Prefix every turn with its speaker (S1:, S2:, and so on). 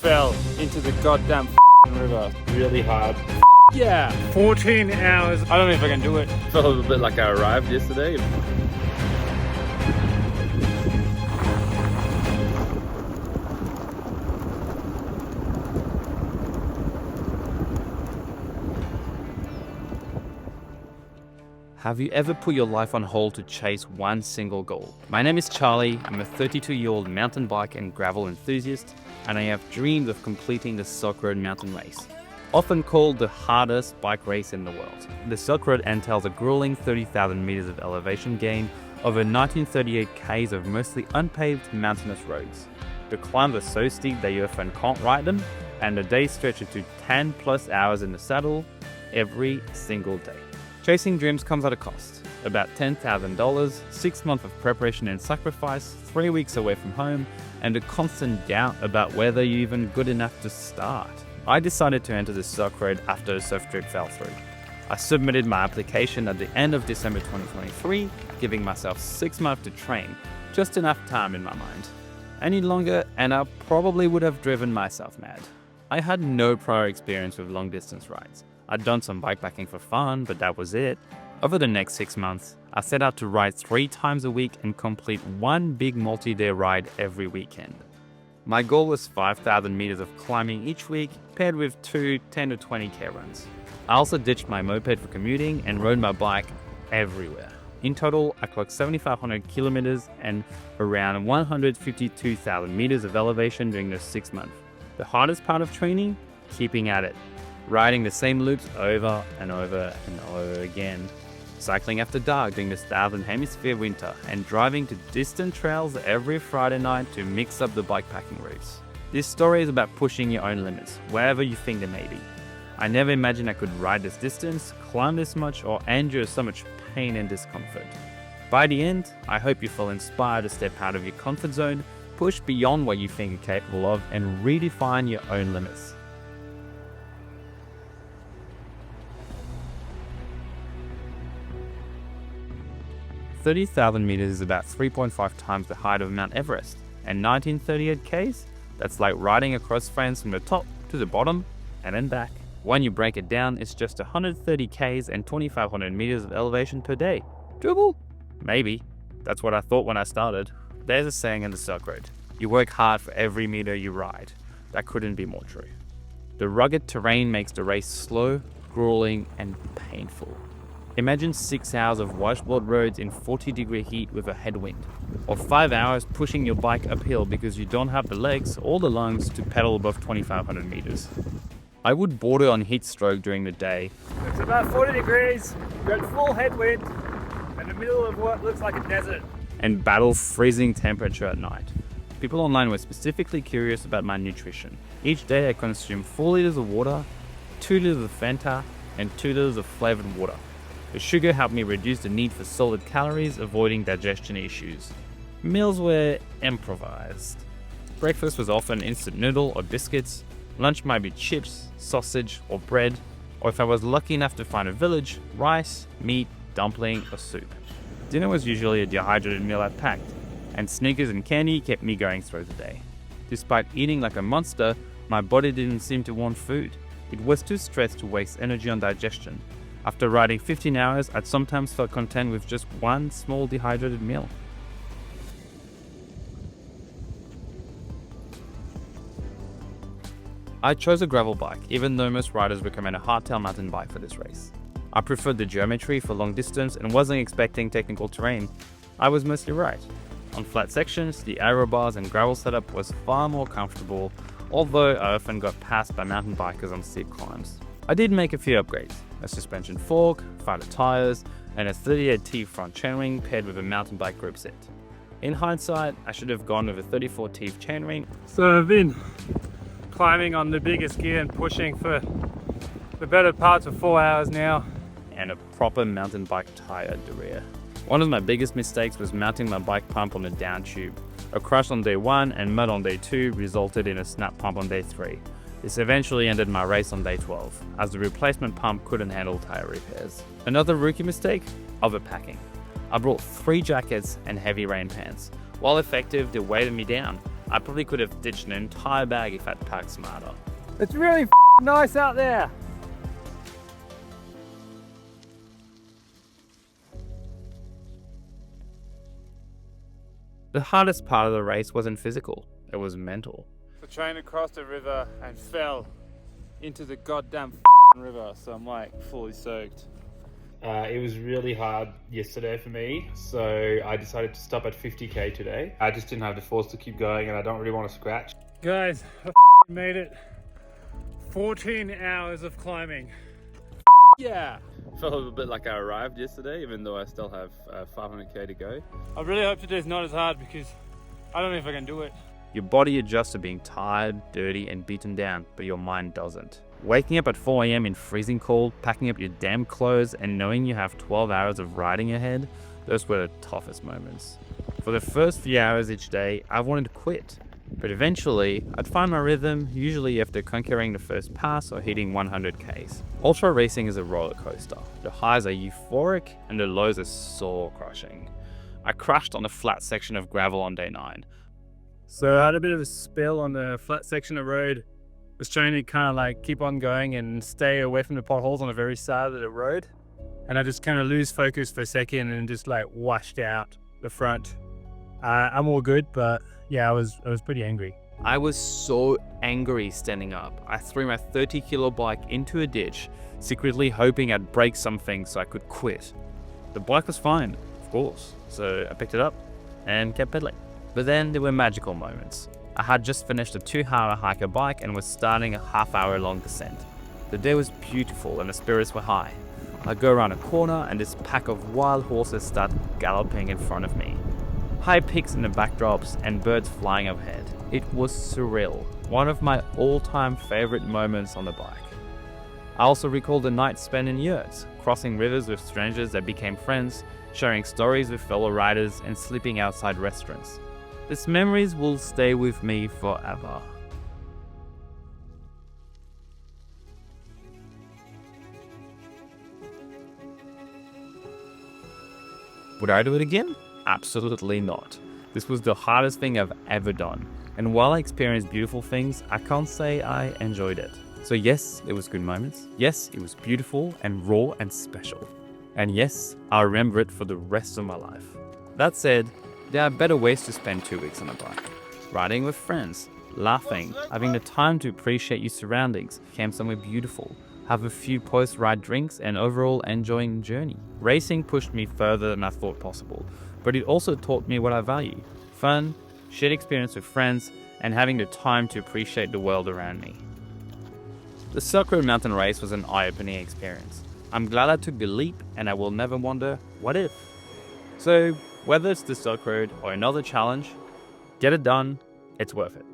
S1: fell into the goddamn river.
S2: Really hard.
S1: Yeah, 14 hours. I don't know if I can do it.
S2: Felt a little bit like I arrived yesterday.
S3: Have you ever put your life on hold to chase one single goal? My name is Charlie. I'm a 32-year-old mountain bike and gravel enthusiast, and I have dreamed of completing the Silk Road mountain race. Often called the hardest bike race in the world. The Silk Road entails a grueling 30,000 meters of elevation gain over 1938 k's of mostly unpaved mountainous roads. The climbs are so steep that you often can't ride them, and the days stretch into 10 plus hours in the saddle every single day. Chasing dreams comes at a cost. About $10,000, 6 months of preparation and sacrifice, 3 weeks away from home, and a constant doubt about whether you're even good enough to start. I decided to enter the Silk Road after a surf trip fell through. I submitted my application at the end of December 2023, giving myself 6 months to train, just enough time in my mind. Any longer and I probably would have driven myself mad. I had no prior experience with long distance rides. I'd done some bikepacking for fun, but that was it. Over the next 6 months, I set out to ride 3 times a week and complete one big multi-day ride every weekend. My goal was 5,000 meters of climbing each week, paired with 2 10 to 20k runs. I also ditched my moped for commuting and rode my bike everywhere. In total, I clocked 7,500 kilometers and around 152,000 meters of elevation during those 6 months. The hardest part of training? Keeping at it. Riding the same loops over and over and over again. Cycling after dark during the Southern Hemisphere winter and driving to distant trails every Friday night to mix up the bikepacking routes. This story is about pushing your own limits, wherever you think they may be. I never imagined I could ride this distance, climb this much, or endure so much pain and discomfort. By the end, I hope you feel inspired to step out of your comfort zone, push beyond what you think you're capable of, and redefine your own limits. "30,000 meters is about 3.5 times the height of Mount Everest, and 1938 k's? That's like riding across France from the top to the bottom and then back. When you break it down, it's just 130 k's and 2,500 meters of elevation per day. Doable? Maybe. That's what I thought when I started. There's a saying in the Silk Road: you work hard for every meter you ride. That couldn't be more true. The rugged terrain makes the race slow, grueling, and painful. Imagine 6 hours of washboard roads in 40-degree heat with a headwind, or 5 hours pushing your bike uphill because you don't have the legs or the lungs to pedal above 2,500 meters. I would border on heat stroke during the day.
S1: It's about 40 degrees, got full headwind, in the middle of what looks like a desert.
S3: And battle freezing temperature at night. People online were specifically curious about my nutrition. Each day I consumed 4 liters of water, 2 liters of Fanta, and 2 liters of flavored water. The sugar helped me reduce the need for solid calories, avoiding digestion issues. Meals were improvised. Breakfast was often instant noodle or biscuits. Lunch might be chips, sausage, or bread. Or if I was lucky enough to find a village, rice, meat, dumpling, or soup. Dinner was usually a dehydrated meal I packed, and Snickers and candy kept me going through the day. Despite eating like a monster, my body didn't seem to want food. It was too stressed to waste energy on digestion. After riding 15 hours, I'd sometimes felt content with just one small dehydrated meal. I chose a gravel bike, even though most riders recommend a hardtail mountain bike for this race. I preferred the geometry for long distance and wasn't expecting technical terrain. I was mostly right. On flat sections, the aero bars and gravel setup was far more comfortable, although I often got passed by mountain bikers on steep climbs. I did make a few upgrades: a suspension fork, fatter tires, and a 38T front chainring paired with a mountain bike group set. In hindsight, I should have gone with a 34T chainring.
S1: So I've been climbing on the biggest gear and pushing for the better parts of 4 hours now.
S3: And a proper mountain bike tire at the rear. One of my biggest mistakes was mounting my bike pump on a down tube. A crash on day 1 and mud on day 2 resulted in a snap pump on day 3. This eventually ended my race on day 12, as the replacement pump couldn't handle tire repairs. Another rookie mistake? Overpacking. I brought 3 jackets and heavy rain pants. While effective, they weighted me down. I probably could have ditched an entire bag if I'd packed smarter.
S1: It's really nice out there.
S3: The hardest part of the race wasn't physical, it was mental.
S1: The train crossed the river and fell into the goddamn river, so I'm like fully soaked.
S2: It was really hard yesterday for me, so I decided to stop at 50k today. I just didn't have the force to keep going, and I don't really want to scratch.
S1: Guys, I made it. 14 hours of climbing. Yeah.
S2: Felt a little bit like I arrived yesterday, even though I still have 500k to go.
S1: I really hope today's not as hard because I don't know if I can do it.
S3: Your body adjusts to being tired, dirty, and beaten down, but your mind doesn't. Waking up at 4 AM in freezing cold, packing up your damn clothes, and knowing you have 12 hours of riding ahead, those were the toughest moments. For the first few hours each day, I wanted to quit. But eventually, I'd find my rhythm, usually after conquering the first pass or hitting 100Ks. Ultra racing is a roller coaster. The highs are euphoric and the lows are soul crushing. I crashed on a flat section of gravel on day 9.
S1: So I had a bit of a spill on the flat section of road. Was trying to kind of like keep on going and stay away from the potholes on the very side of the road. And I just kind of lose focus for a second and just like washed out the front. I'm all good, but yeah, I was pretty angry.
S3: I was so angry standing up. I threw my 30-kilo bike into a ditch, secretly hoping I'd break something so I could quit. The bike was fine, of course, so I picked it up and kept pedaling. But then there were magical moments. I had just finished a 2-hour hike a bike and was starting a half-hour-long descent. The day was beautiful and the spirits were high. I go around a corner and this pack of wild horses start galloping in front of me. High peaks in the backdrops and birds flying overhead. It was surreal, one of my all-time favorite moments on the bike. I also recall the nights spent in yurts, crossing rivers with strangers that became friends, sharing stories with fellow riders and sleeping outside restaurants. These memories will stay with me forever. Would I do it again? Absolutely not. This was the hardest thing I've ever done. And while I experienced beautiful things, I can't say I enjoyed it. So yes, there was good moments. Yes, it was beautiful and raw and special. And yes, I'll remember it for the rest of my life. That said, there are better ways to spend 2 weeks on a bike. Riding with friends, laughing, having the time to appreciate your surroundings, camp somewhere beautiful, have a few post-ride drinks, and overall enjoying the journey. Racing pushed me further than I thought possible, but it also taught me what I value: fun, shared experience with friends, and having the time to appreciate the world around me. The Silk Road Mountain Race was an eye-opening experience. I'm glad I took the leap, and I will never wonder, what if? So, whether it's the Silk Road or another challenge, get it done, it's worth it.